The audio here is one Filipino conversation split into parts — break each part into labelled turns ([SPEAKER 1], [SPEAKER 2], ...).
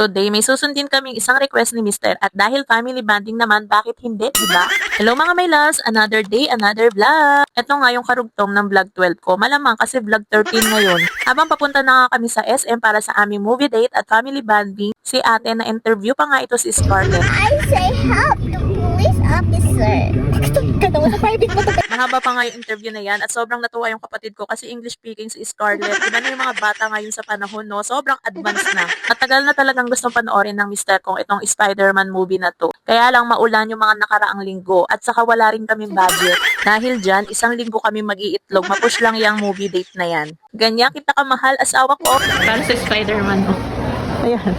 [SPEAKER 1] Today, may susundin kaming isang request ni Mister at dahil family bonding naman, bakit hindi, diba? Hello mga my loves, another day, another vlog. Ito nga yung karugtong ng vlog 12 ko, malamang kasi vlog 13 ngayon. Habang papunta na nga kami sa SM para sa aming movie date at family bonding, si ate na interview pa nga ito si Scarlett.
[SPEAKER 2] I say help the police officer. Katawa sa private mo to.
[SPEAKER 1] Mahaba pa nga yung interview na yan at sobrang natuwa yung kapatid ko kasi English speaking si Scarlett. Iba na yung mga bata ngayon sa panahon, no? Sobrang advanced na. At tagal na talagang gustong panoorin ng mister kong itong Spider-Man movie na to. Kaya lang maulan yung mga nakaraang linggo at saka wala rin kaming budget. Dahil dyan, isang linggo kami mag-iitlog. Mapush lang yung movie date na yan. Ganyan kita kamahal asawa ko. Para sa Spider-Man, oh. Ayan.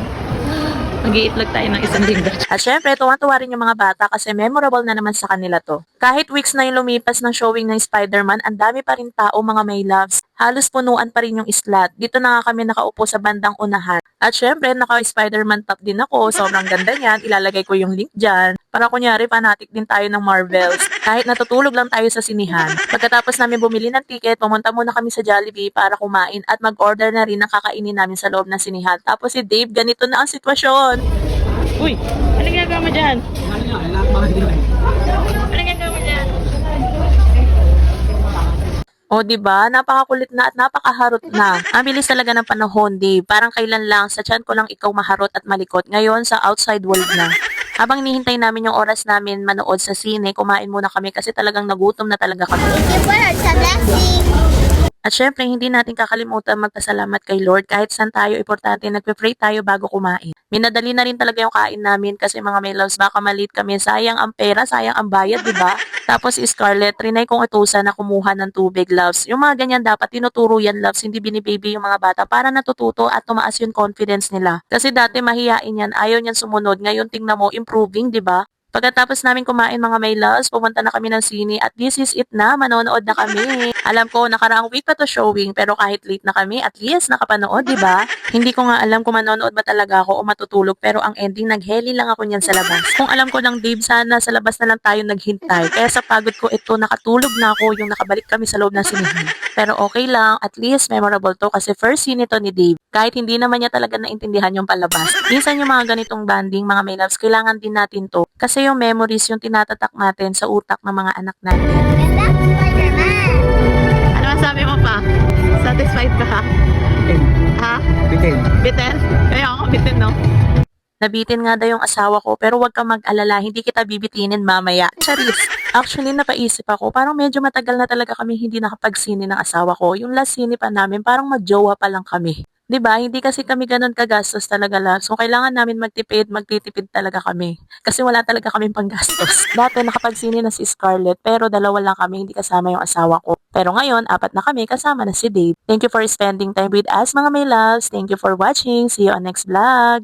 [SPEAKER 1] Mag-iitlog tayo ng isang linggo. At syempre, tuwan-tuwa rin yung mga bata kasi memorable na naman sa kanila to. Kahit weeks na yung lumipas ng showing ng Spider-Man, ang dami pa rin tao mga may loves. Halos punuan pa rin yung slot. Dito na nga kami nakaupo sa bandang unahan. At syempre, naka-Spider-Man top din ako. Sobrang ganda niyan. Ilalagay ko yung link dyan. Para kunyari, fanatic din tayo ng Marvels. Kahit natutulog lang tayo sa sinihan. Pagkatapos namin bumili ng ticket, pumunta muna kami sa Jollibee para kumain at mag-order na rin ng kakainin namin sa loob ng sinihan. Tapos si Dave, ganito na ang sitwasyon. Uy, ano ginagawa mo dyan? Ano ginagawa mo dyan? O, diba? Napakakulit na at napakaharot na. Ang bilis talaga ng panahon, Dave. Parang kailan lang, sa tiyan ko lang ikaw maharot at malikot. Ngayon, sa outside world na. Habang nihintay namin yung oras namin manood sa sine, kumain muna kami kasi talagang nagutom na talaga kami.
[SPEAKER 2] Thank you for sa blessing.
[SPEAKER 1] At syempre, hindi natin kakalimutan magpasalamat kay Lord kahit saan tayo, importante nagpe-pray tayo bago kumain. Minadali na rin talaga yung kain namin kasi mga may loves, baka malit kami. Sayang ang pera, sayang ang bayad, di ba? Tapos si Scarlett, trinay kong utusan na kumuha ng tubig, loves. Yung mga ganyan dapat tinuturo yan, loves, hindi binibaby yung mga bata para natututo at tumaas yung confidence nila. Kasi dati mahihain yan, ayaw niyan sumunod. Ngayon tingnan mo, improving, di ba? Pagkatapos namin kumain mga may loves, pumunta na kami ng sine at this is it na, manonood na kami. Alam ko, nakaraang week pa to showing pero kahit late na kami, at least nakapanood, di ba? Hindi ko nga alam kung manonood ba talaga ako o matutulog pero ang ending, nagheli lang ako niyan sa labas. Kung alam ko lang, Dave, sana sa labas na lang tayo naghintay. Kaya sa pagod ko ito, nakatulog na ako yung nakabalik kami sa loob ng sinihan. Pero okay lang, at least memorable to kasi first scene ito ni Dave. Kahit hindi naman niya talaga naintindihan yung palabas. Minsan yung mga ganitong banding, mga may loves, kailangan din natin to. Kasi yung memories yung tinatatak natin sa utak ng mga anak natin.
[SPEAKER 2] And that's Spider-Man.
[SPEAKER 1] Ano masabi mo pa? Satisfied ka ha? Ha?
[SPEAKER 3] Bitin.
[SPEAKER 1] Bitin? Kaya ako bitin, no? Nabitin nga daw yung asawa ko pero wag kang mag-alala, hindi kita bibitinin mamaya. Charis. Actually, napaisip ako, parang medyo matagal na talaga kami hindi nakapagsini ng asawa ko. Yung last sini pa namin, parang magjowa pa lang kami. 'Di ba? Hindi kasi kami ganun kagastos talaga lang. So, kailangan namin magtipid, magtitipid talaga kami. Kasi wala talaga kaming panggastos. Dati nakapagsini na si Scarlett, pero dalawa lang kami, hindi kasama yung asawa ko. Pero ngayon, apat na kami, kasama na si Dave. Thank you for spending time with us, mga may loves. Thank you for watching. See you on next vlog.